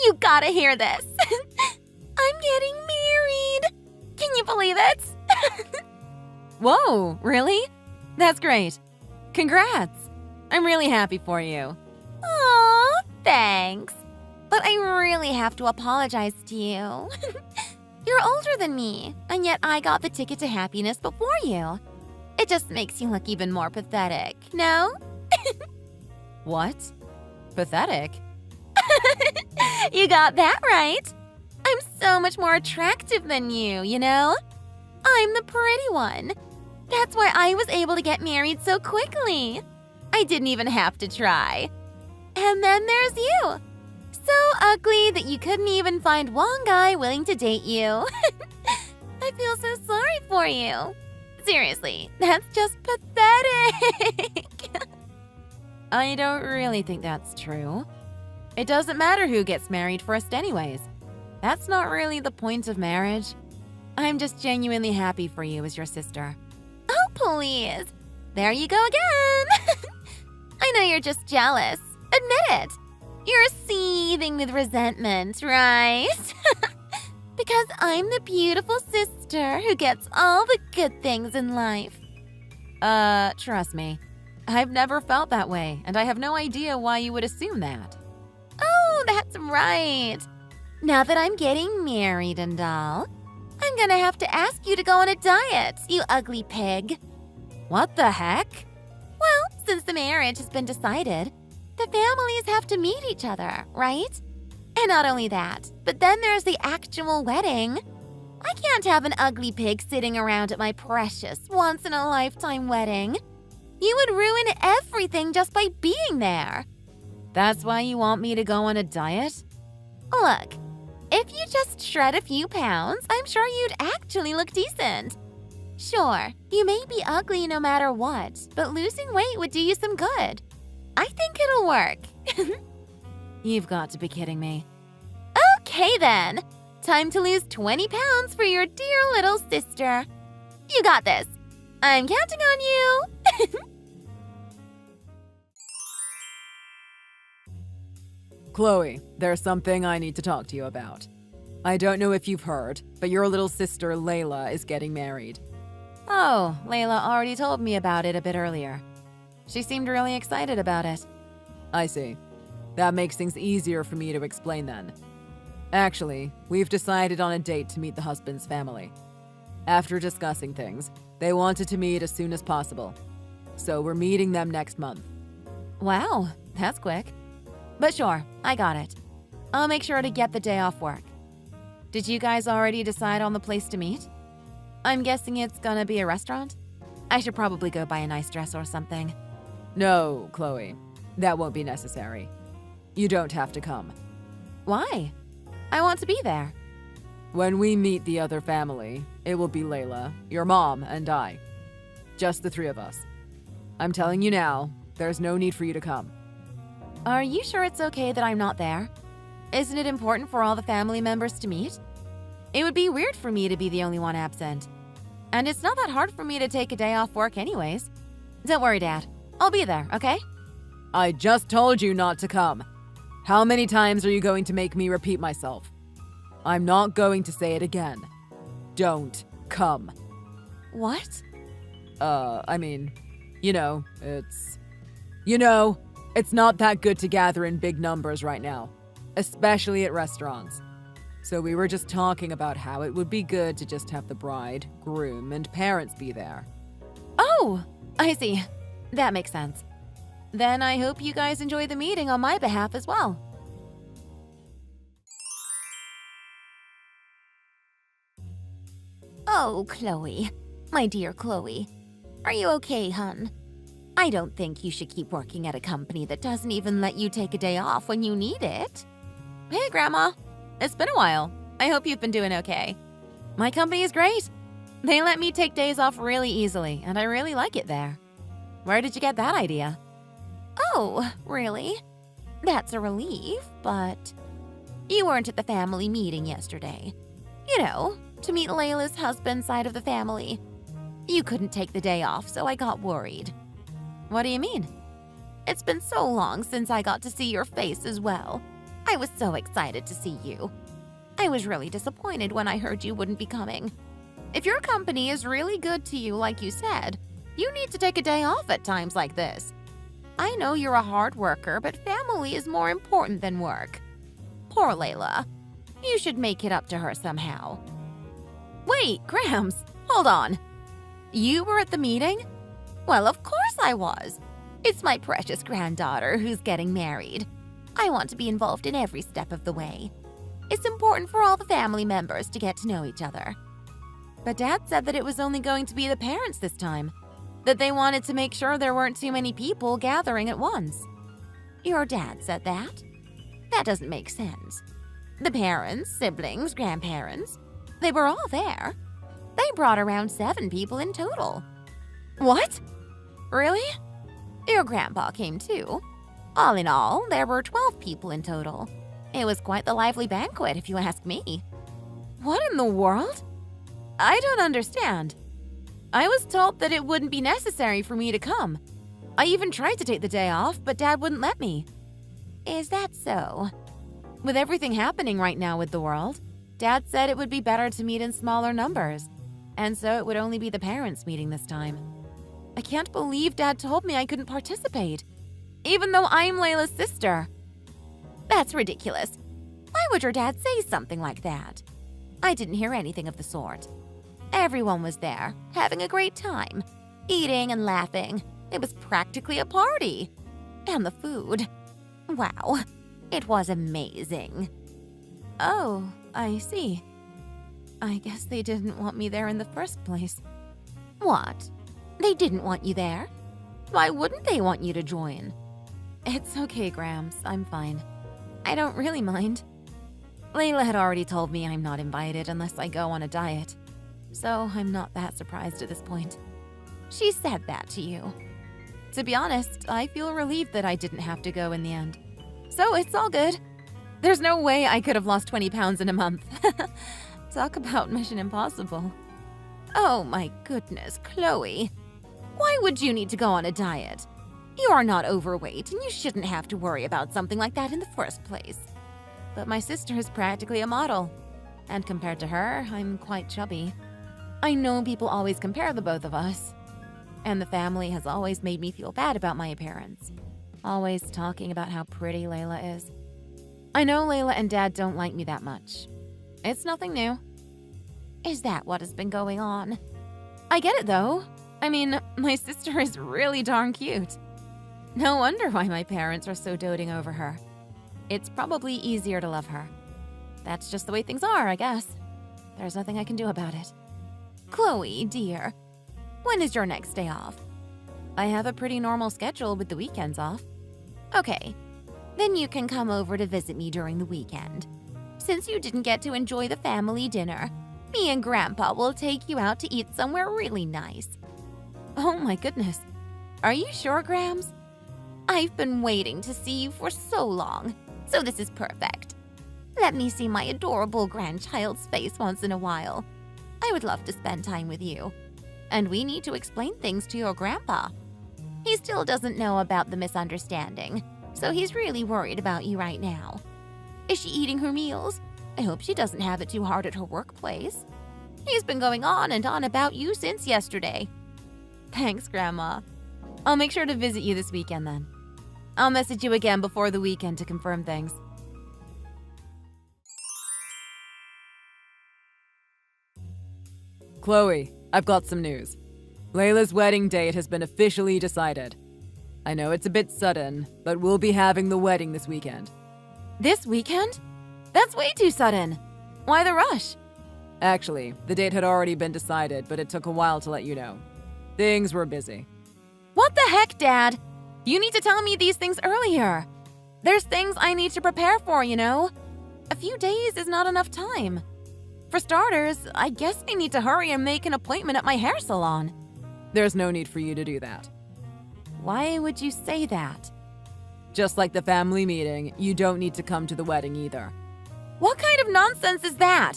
You gotta hear this. I'm getting married. Can you believe it? Whoa, really? That's great. Congrats. I'm really happy for you. Aw, thanks. But I really have to apologize to you. You're older than me, and yet I got the ticket to happiness before you. It just makes you look even more pathetic, no? What? Pathetic? You got that right. I'm so much more attractive than you know? I'm the pretty one. That's why I was able to get married so quickly. I didn't even have to try. And then there's you. So ugly that you couldn't even find one guy willing to date you. I feel so sorry for you. Seriously, that's just pathetic. I don't really think that's true. It doesn't matter who gets married first anyways. That's not really the point of marriage. I'm just genuinely happy for you as your sister. Oh, please. There you go again. I know you're just jealous. Admit it. You're seething with resentment, right? Because I'm the beautiful sister who gets all the good things in life. Trust me. I've never felt that way, and I have no idea why you would assume that. Oh, that's right. Now that I'm getting married and all, I'm gonna have to ask you to go on a diet, you ugly pig. What the heck? Well, since the marriage has been decided, the families have to meet each other, right? And not only that, but then there's the actual wedding. I can't have an ugly pig sitting around at my precious once-in-a-lifetime wedding. You would ruin everything just by being there. That's why you want me to go on a diet? Look, if you just shred a few pounds, I'm sure you'd actually look decent. Sure, you may be ugly no matter what, but losing weight would do you some good. I think it'll work. You've got to be kidding me. Okay then, time to lose 20 pounds for your dear little sister. You got this. I'm counting on you. Chloe, there's something I need to talk to you about. I don't know if you've heard, but your little sister Layla is getting married. Oh, Layla already told me about it a bit earlier. She seemed really excited about it. I see. That makes things easier for me to explain then. Actually, we've decided on a date to meet the husband's family. After discussing things, they wanted to meet as soon as possible. So we're meeting them next month. Wow, that's quick. But sure, I got it. I'll make sure to get the day off work. Did you guys already decide on the place to meet? I'm guessing it's gonna be a restaurant? I should probably go buy a nice dress or something. No, Chloe. That won't be necessary. You don't have to come. Why? I want to be there. When we meet the other family, it will be Layla, your mom, and I. Just the three of us. I'm telling you now, there's no need for you to come. Are you sure it's okay that I'm not there? Isn't it important for all the family members to meet? It would be weird for me to be the only one absent. And it's not that hard for me to take a day off work anyways. Don't worry, Dad. I'll be there, okay? I just told you not to come. How many times are you going to make me repeat myself? I'm not going to say it again. Don't come. What? It's not that good to gather in big numbers right now, especially at restaurants. So we were just talking about how it would be good to just have the bride, groom, and parents be there. Oh, I see. That makes sense. Then I hope you guys enjoy the meeting on my behalf as well. Oh, Chloe. My dear Chloe. Are you okay, hun? I don't think you should keep working at a company that doesn't even let you take a day off when you need it. Hey, Grandma. It's been a while. I hope you've been doing okay. My company is great. They let me take days off really easily, and I really like it there. Where did you get that idea? Oh, really? That's a relief, but you weren't at the family meeting yesterday. You know, to meet Layla's husband's side of the family. You couldn't take the day off, so I got worried. What do you mean? It's been so long since I got to see your face as well. I was so excited to see you. I was really disappointed when I heard you wouldn't be coming. If your company is really good to you like you said, you need to take a day off at times like this. I know you're a hard worker, but family is more important than work. Poor Layla. You should make it up to her somehow. Wait, Grams, hold on. You were at the meeting? Well, of course I was. It's my precious granddaughter who's getting married. I want to be involved in every step of the way. It's important for all the family members to get to know each other. But Dad said that it was only going to be the parents this time. That they wanted to make sure there weren't too many people gathering at once. Your dad said that? That doesn't make sense. The parents, siblings, grandparents, they were all there. They brought around 7 people in total. What? Really? Your grandpa came too. All in all, there were 12 people in total. It was quite the lively banquet, if you ask me. What in the world? I don't understand. I was told that it wouldn't be necessary for me to come. I even tried to take the day off, but Dad wouldn't let me. Is that so? With everything happening right now with the world, Dad said it would be better to meet in smaller numbers, and so it would only be the parents meeting this time. I can't believe Dad told me I couldn't participate, even though I'm Layla's sister. That's ridiculous. Why would your dad say something like that? I didn't hear anything of the sort. Everyone was there, having a great time, eating and laughing. It was practically a party. And the food. Wow, it was amazing. Oh, I see. I guess they didn't want me there in the first place. What? They didn't want you there? Why wouldn't they want you to join? It's okay, Grams. I'm fine. I don't really mind. Layla had already told me I'm not invited unless I go on a diet, so I'm not that surprised at this point. She said that to you. To be honest, I feel relieved that I didn't have to go in the end. So it's all good. There's no way I could have lost 20 pounds in a month. Talk about Mission Impossible. Oh my goodness, Chloe. Why would you need to go on a diet? You are not overweight and you shouldn't have to worry about something like that in the first place. But my sister is practically a model, and compared to her, I'm quite chubby. I know people always compare the both of us, and the family has always made me feel bad about my appearance, always talking about how pretty Layla is. I know Layla and Dad don't like me that much. It's nothing new. Is that what has been going on? I get it though. I mean, my sister is really darn cute. No wonder why my parents are so doting over her. It's probably easier to love her. That's just the way things are, I guess. There's nothing I can do about it. Chloe, dear, when is your next day off? I have a pretty normal schedule with the weekends off. Okay, then you can come over to visit me during the weekend. Since you didn't get to enjoy the family dinner, me and Grandpa will take you out to eat somewhere really nice. Oh my goodness. Are you sure, Grams? I've been waiting to see you for so long, so this is perfect. Let me see my adorable grandchild's face once in a while. I would love to spend time with you. And we need to explain things to your grandpa. He still doesn't know about the misunderstanding, so he's really worried about you right now. Is she eating her meals? I hope she doesn't have it too hard at her workplace. He's been going on and on about you since yesterday. Thanks, Grandma. I'll make sure to visit you this weekend then. I'll message you again before the weekend to confirm things. Chloe, I've got some news. Layla's wedding date has been officially decided. I know it's a bit sudden, but we'll be having the wedding this weekend. This weekend? That's way too sudden. Why the rush? Actually, the date had already been decided, but it took a while to let you know. Things were busy. What the heck, Dad? You need to tell me these things earlier. There's things I need to prepare for, you know? A few days is not enough time. For starters, I guess I need to hurry and make an appointment at my hair salon. There's no need for you to do that. Why would you say that? Just like the family meeting, you don't need to come to the wedding either. What kind of nonsense is that?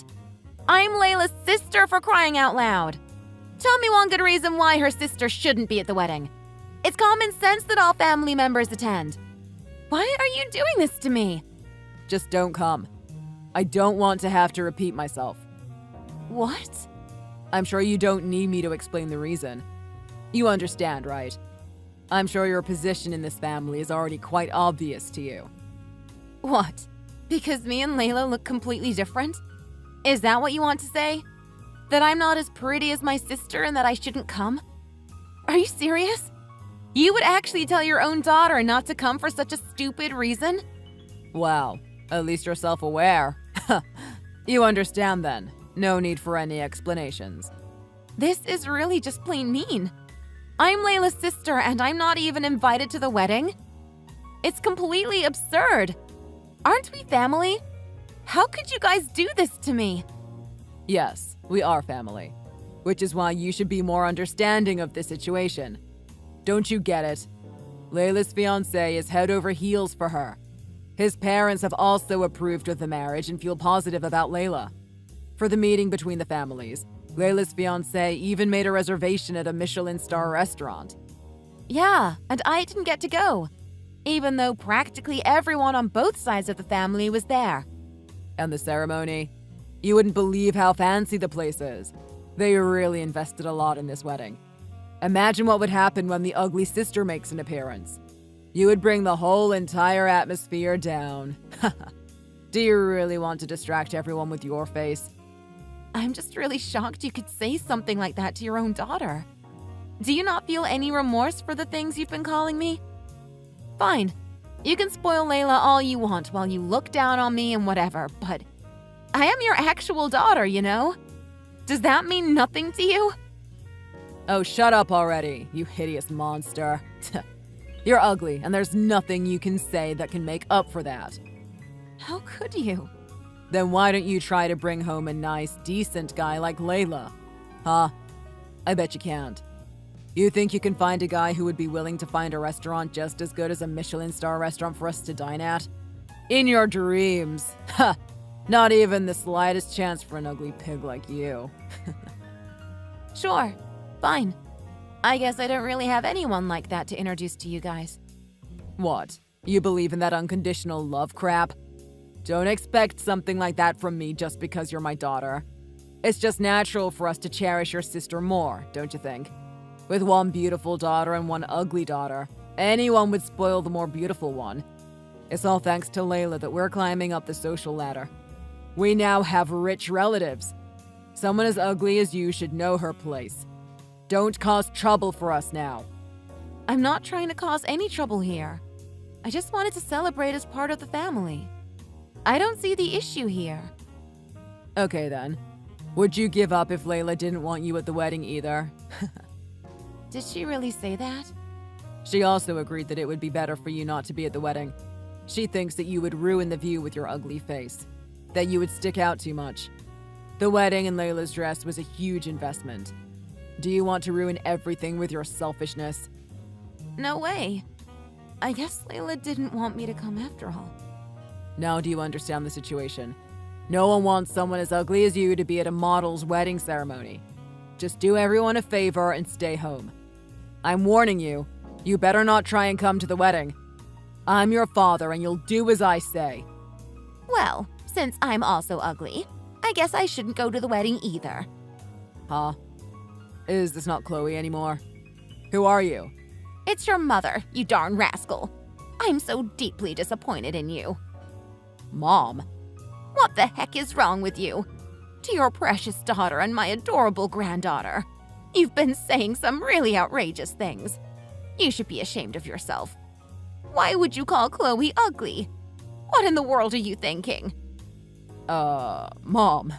I'm Layla's sister, for crying out loud. Tell me one good reason why her sister shouldn't be at the wedding. It's common sense that all family members attend. Why are you doing this to me? Just don't come. I don't want to have to repeat myself. What? I'm sure you don't need me to explain the reason. You understand, right? I'm sure your position in this family is already quite obvious to you. What? Because me and Layla look completely different? Is that what you want to say? That I'm not as pretty as my sister and that I shouldn't come? Are you serious? You would actually tell your own daughter not to come for such a stupid reason? Wow, at least you're self-aware. You understand then. No need for any explanations. This is really just plain mean. I'm Layla's sister and I'm not even invited to the wedding? It's completely absurd. Aren't we family? How could you guys do this to me? Yes, we are family. Which is why you should be more understanding of this situation. Don't you get it? Layla's fiancé is head over heels for her. His parents have also approved of the marriage and feel positive about Layla. For the meeting between the families, Layla's fiancé even made a reservation at a Michelin star restaurant. Yeah, and I didn't get to go, even though practically everyone on both sides of the family was there. And the ceremony? You wouldn't believe how fancy the place is. They really invested a lot in this wedding. Imagine what would happen when the ugly sister makes an appearance. You would bring the whole entire atmosphere down. Do you really want to distract everyone with your face? I'm just really shocked you could say something like that to your own daughter. Do you not feel any remorse for the things you've been calling me? Fine. You can spoil Layla all you want while you look down on me and whatever, but I am your actual daughter, you know? Does that mean nothing to you? Oh, shut up already, you hideous monster. You're ugly, and there's nothing you can say that can make up for that. How could you? Then why don't you try to bring home a nice, decent guy like Layla? Huh? I bet you can't. You think you can find a guy who would be willing to find a restaurant just as good as a Michelin star restaurant for us to dine at? In your dreams. Ha! Not even the slightest chance for an ugly pig like you. Sure. Fine. I guess I don't really have anyone like that to introduce to you guys. What? You believe in that unconditional love crap? Don't expect something like that from me just because you're my daughter. It's just natural for us to cherish your sister more, don't you think? With one beautiful daughter and one ugly daughter, anyone would spoil the more beautiful one. It's all thanks to Layla that we're climbing up the social ladder. We now have rich relatives. Someone as ugly as you should know her place. Don't cause trouble for us now. I'm not trying to cause any trouble here. I just wanted to celebrate as part of the family. I don't see the issue here. Okay then. Would you give up if Layla didn't want you at the wedding either? Did she really say that? She also agreed that it would be better for you not to be at the wedding. She thinks that you would ruin the view with your ugly face. That you would stick out too much. The wedding and Layla's dress was a huge investment. Do you want to ruin everything with your selfishness? No way. I guess Layla didn't want me to come after all. Now do you understand the situation? No one wants someone as ugly as you to be at a model's wedding ceremony. Just do everyone a favor and stay home. I'm warning you, you better not try and come to the wedding. I'm your father and you'll do as I say. Well, since I'm also ugly, I guess I shouldn't go to the wedding either. Huh? Is this not Chloe anymore? Who are you? It's your mother, you darn rascal. I'm so deeply disappointed in you. Mom? What the heck is wrong with you? To your precious daughter and my adorable granddaughter. You've been saying some really outrageous things. You should be ashamed of yourself. Why would you call Chloe ugly? What in the world are you thinking? Mom.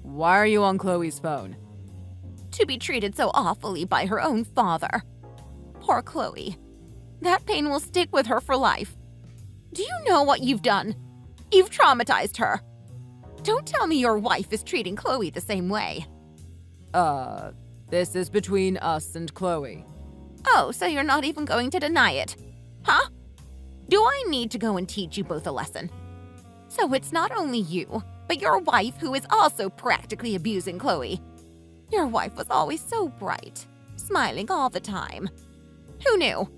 Why are you on Chloe's phone? To be treated so awfully by her own father. Poor Chloe. That pain will stick with her for life. Do you know what you've done? You've traumatized her. Don't tell me your wife is treating Chloe the same way. This is between us and Chloe. Oh, so you're not even going to deny it? Huh? Do I need to go and teach you both a lesson? So it's not only you, but your wife who is also practically abusing Chloe. Your wife was always so bright, smiling all the time. Who knew?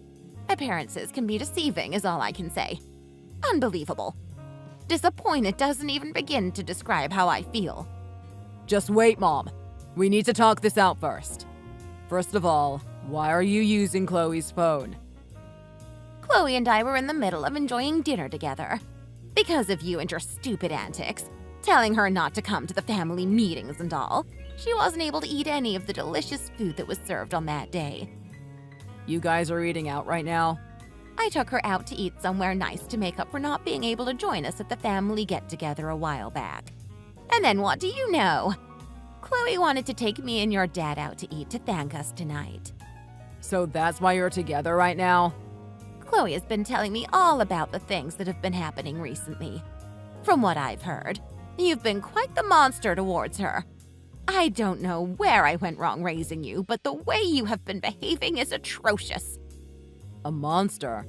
Appearances can be deceiving is all I can say. Unbelievable. Disappointed doesn't even begin to describe how I feel. Just wait, Mom. We need to talk this out first. First of all, why are you using Chloe's phone? Chloe and I were in the middle of enjoying dinner together. Because of you and your stupid antics, telling her not to come to the family meetings and all, she wasn't able to eat any of the delicious food that was served on that day. You guys are eating out right now? I took her out to eat somewhere nice to make up for not being able to join us at the family get-together a while back. And then what do you know? Chloe wanted to take me and your dad out to eat to thank us tonight. So that's why you're together right now? Chloe has been telling me all about the things that have been happening recently. From what I've heard, you've been quite the monster towards her. I don't know where I went wrong raising you, but the way you have been behaving is atrocious. A monster?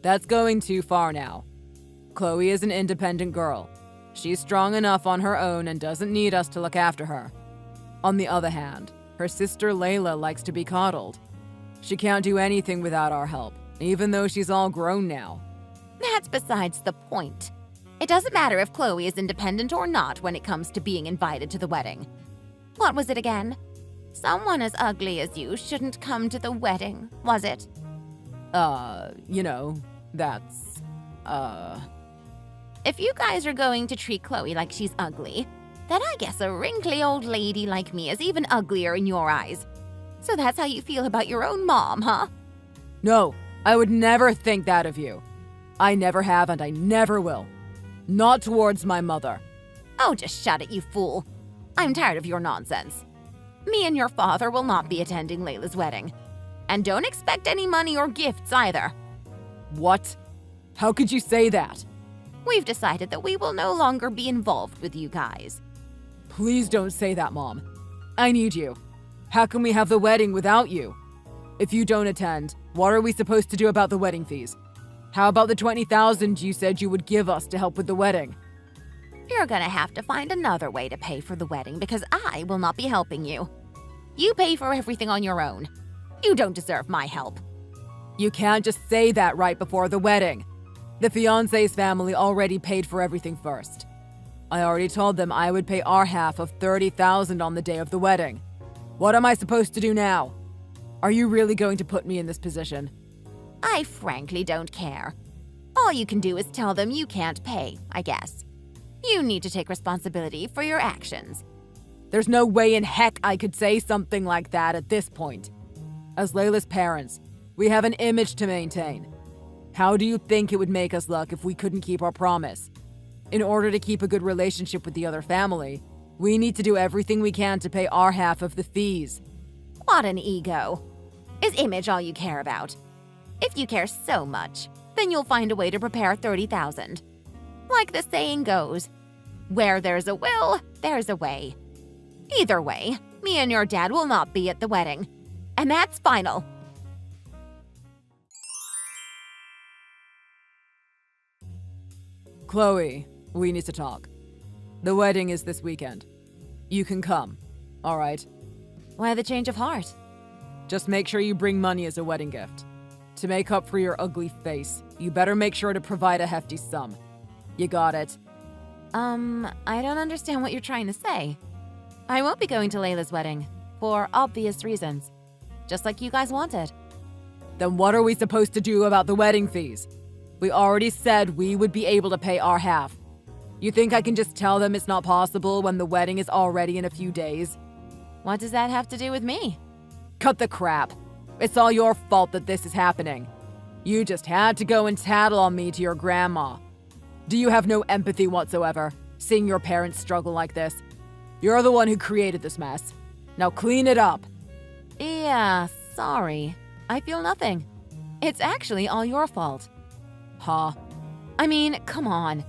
That's going too far now. Chloe is an independent girl. She's strong enough on her own and doesn't need us to look after her. On the other hand, her sister Layla likes to be coddled. She can't do anything without our help, even though she's all grown now. That's besides the point. It doesn't matter if Chloe is independent or not when it comes to being invited to the wedding. What was it again? Someone as ugly as you shouldn't come to the wedding, was it? That's, If you guys are going to treat Chloe like she's ugly, then I guess a wrinkly old lady like me is even uglier in your eyes. So that's how you feel about your own mom, huh? No, I would never think that of you. I never have and I never will. Not towards my mother. Oh, just shut it, you fool. I'm tired of your nonsense. Me and your father will not be attending Layla's wedding. And don't expect any money or gifts either. What? How could you say that? We've decided that we will no longer be involved with you guys. Please don't say that, Mom. I need you. How can we have the wedding without you? If you don't attend, what are we supposed to do about the wedding fees? How about the $20,000 you said you would give us to help with the wedding? You're gonna have to find another way to pay for the wedding because I will not be helping you. You pay for everything on your own. You don't deserve my help. You can't just say that right before the wedding. The fiancé's family already paid for everything first. I already told them I would pay our half of $30,000 on the day of the wedding. What am I supposed to do now? Are you really going to put me in this position? I frankly don't care. All you can do is tell them you can't pay, I guess. You need to take responsibility for your actions. There's no way in heck I could say something like that at this point. As Layla's parents, we have an image to maintain. How do you think it would make us look if we couldn't keep our promise? In order to keep a good relationship with the other family, we need to do everything we can to pay our half of the fees. What an ego. Is image all you care about? If you care so much, then you'll find a way to prepare $30,000. Like the saying goes, where there's a will, there's a way. Either way, me and your dad will not be at the wedding. And that's final. Chloe, we need to talk. The wedding is this weekend. You can come, all right? Why the change of heart? Just make sure you bring money as a wedding gift. To make up for your ugly face, you better make sure to provide a hefty sum. You got it? I don't understand what you're trying to say. I won't be going to Layla's wedding, for obvious reasons. Just like you guys wanted. Then what are we supposed to do about the wedding fees? We already said we would be able to pay our half. You think I can just tell them it's not possible when the wedding is already in a few days? What does that have to do with me? Cut the crap. It's all your fault that this is happening. You just had to go and tattle on me to your grandma. Do you have no empathy whatsoever, seeing your parents struggle like this? You're the one who created this mess. Now clean it up. Yeah, sorry. I feel nothing. It's actually all your fault. Huh? I mean, come on.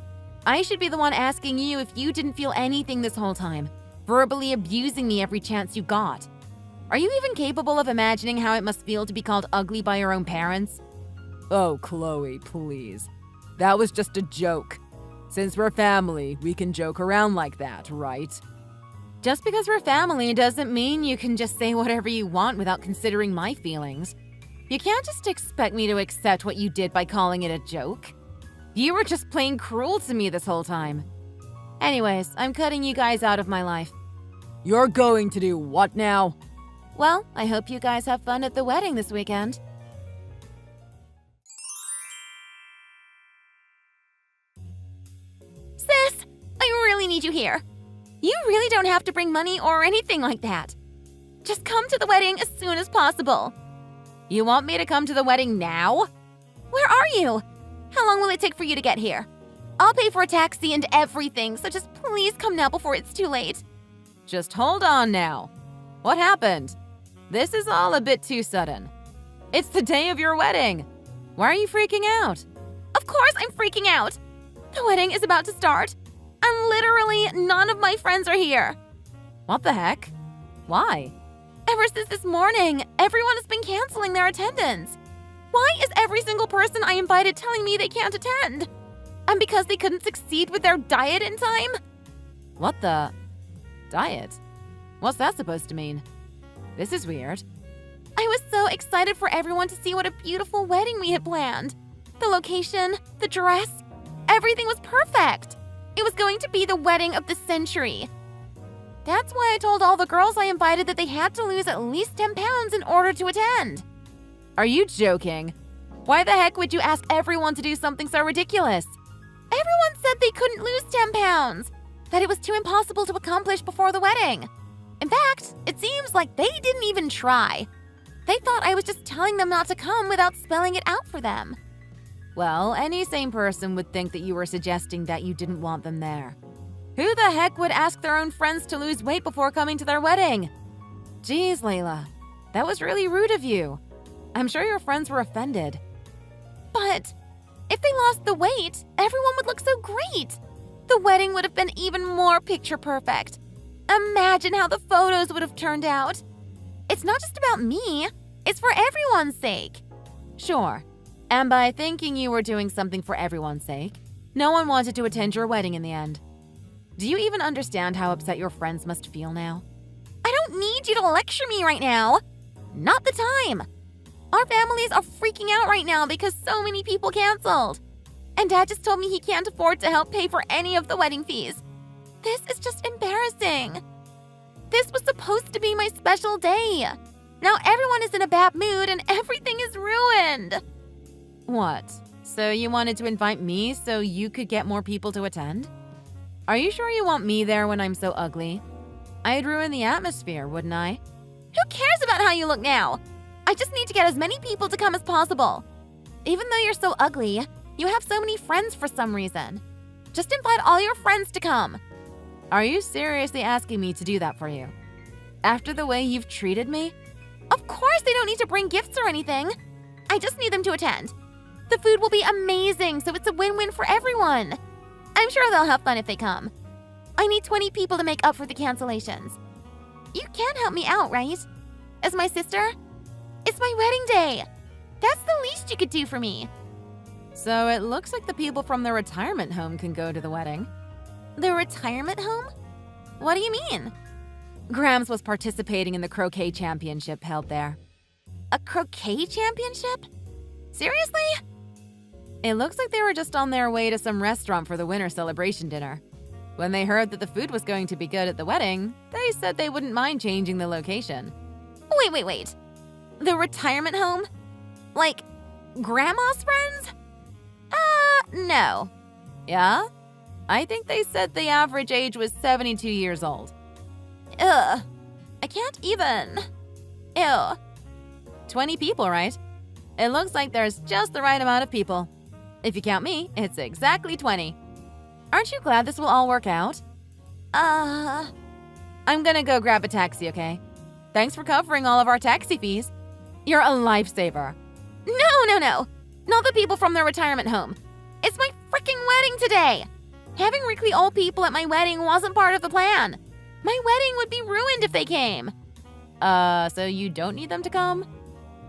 I should be the one asking you if you didn't feel anything this whole time, verbally abusing me every chance you got. Are you even capable of imagining how it must feel to be called ugly by your own parents? Oh, Chloe, please. That was just a joke. Since we're family, we can joke around like that, right? Just because we're family doesn't mean you can just say whatever you want without considering my feelings. You can't just expect me to accept what you did by calling it a joke. You were just plain cruel to me this whole time. Anyways, I'm cutting you guys out of my life. You're going to do what now? Well, I hope you guys have fun at the wedding this weekend. Sis, I really need you here. You really don't have to bring money or anything like that. Just come to the wedding as soon as possible. You want me to come to the wedding now? Where are you? How long will it take for you to get here? I'll pay for a taxi and everything, so just please come now before it's too late. Just hold on now. What happened? This is all a bit too sudden. It's the day of your wedding. Why are you freaking out? Of course I'm freaking out. The wedding is about to start, and literally none of my friends are here. What the heck? Why? Ever since this morning, everyone has been canceling their attendance. Why is every single person I invited telling me they can't attend? And because they couldn't succeed with their diet in time? What the? Diet? What's that supposed to mean? This is weird. I was so excited for everyone to see what a beautiful wedding we had planned. The location, the dress, everything was perfect. It was going to be the wedding of the century. That's why I told all the girls I invited that they had to lose at least 10 pounds in order to attend. Are you joking? Why the heck would you ask everyone to do something so ridiculous? Everyone said they couldn't lose 10 pounds, that it was too impossible to accomplish before the wedding. In fact, it seems like they didn't even try. They thought I was just telling them not to come without spelling it out for them. Well, any sane person would think that you were suggesting that you didn't want them there. Who the heck would ask their own friends to lose weight before coming to their wedding? Geez, Layla, that was really rude of you. I'm sure your friends were offended. But if they lost the weight, everyone would look so great. The wedding would have been even more picture perfect. Imagine how the photos would have turned out. It's not just about me, it's for everyone's sake. Sure. And by thinking you were doing something for everyone's sake, no one wanted to attend your wedding in the end. Do you even understand how upset your friends must feel now? I don't need you to lecture me right now. Not the time. Our families are freaking out right now because so many people canceled. And Dad just told me he can't afford to help pay for any of the wedding fees. This is just embarrassing. This was supposed to be my special day. Now everyone is in a bad mood and everything is ruined. What? So you wanted to invite me so you could get more people to attend? Are you sure you want me there when I'm so ugly? I'd ruin the atmosphere, wouldn't I? Who cares about how you look now? I just need to get as many people to come as possible. Even though you're so ugly, you have so many friends for some reason. Just invite all your friends to come. Are you seriously asking me to do that for you? After the way you've treated me? Of course they don't need to bring gifts or anything. I just need them to attend. The food will be amazing, so it's a win-win for everyone. I'm sure they'll have fun if they come. I need 20 people to make up for the cancellations. You can help me out, right? As my sister? It's my wedding day. That's the least you could do for me. So it looks like the people from the retirement home can go to the wedding. The retirement home? What do you mean? Grams was participating in the croquet championship held there. A croquet championship? Seriously? It looks like they were just on their way to some restaurant for the winter celebration dinner. When they heard that the food was going to be good at the wedding, they said they wouldn't mind changing the location. Wait. The retirement home? Like, grandma's friends? No. Yeah? I think they said the average age was 72 years old. Ugh. I can't even. Ew. 20 people, right? It looks like there's just the right amount of people. If you count me, it's exactly 20. Aren't you glad this will all work out? I'm gonna go grab a taxi, okay? Thanks for covering all of our taxi fees. You're a lifesaver. No. Not the people from the retirement home. It's my freaking wedding today. Having wrinkly old people at my wedding wasn't part of the plan. My wedding would be ruined if they came. So you don't need them to come?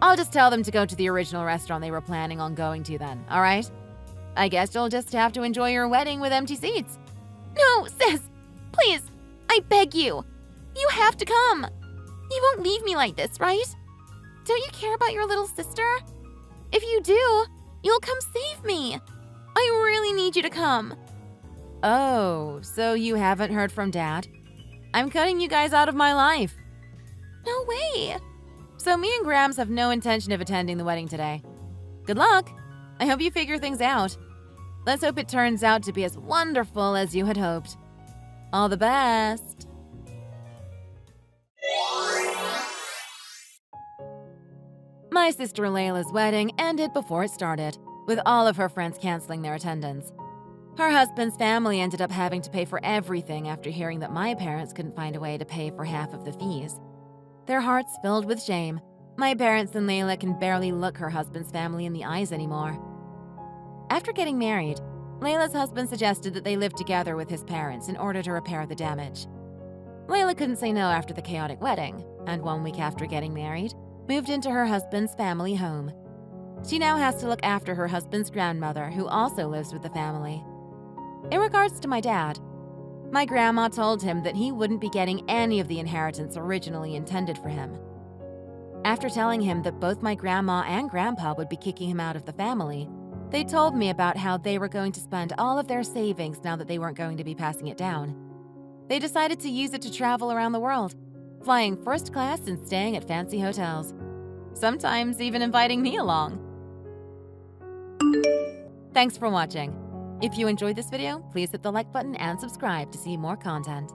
I'll just tell them to go to the original restaurant they were planning on going to then, all right? I guess you'll just have to enjoy your wedding with empty seats. No, sis. Please. I beg you. You have to come. You won't leave me like this, right? Don't you care about your little sister? If you do, you'll come save me. I really really need you to come. Oh, so you haven't heard from Dad? I'm cutting you guys out of my life. No way. So me and Grams have no intention of attending the wedding today. Good luck. I hope you figure things out. Let's hope it turns out to be as wonderful as you had hoped. All the best. My sister Layla's wedding ended before it started, with all of her friends canceling their attendance. Her husband's family ended up having to pay for everything after hearing that my parents couldn't find a way to pay for half of the fees. Their hearts filled with shame, my parents and Layla can barely look her husband's family in the eyes anymore. After getting married, Layla's husband suggested that they live together with his parents in order to repair the damage. Layla couldn't say no after the chaotic wedding, and 1 week after getting married, moved into her husband's family home. She now has to look after her husband's grandmother, who also lives with the family. In regards to my dad, my grandma told him that he wouldn't be getting any of the inheritance originally intended for him. After telling him that both my grandma and grandpa would be kicking him out of the family, they told me about how they were going to spend all of their savings now that they weren't going to be passing it down. They decided to use it to travel around the world, flying first class and staying at fancy hotels. Sometimes even inviting me along. Thanks for watching. If you enjoyed this video, please hit the like button and subscribe to see more content.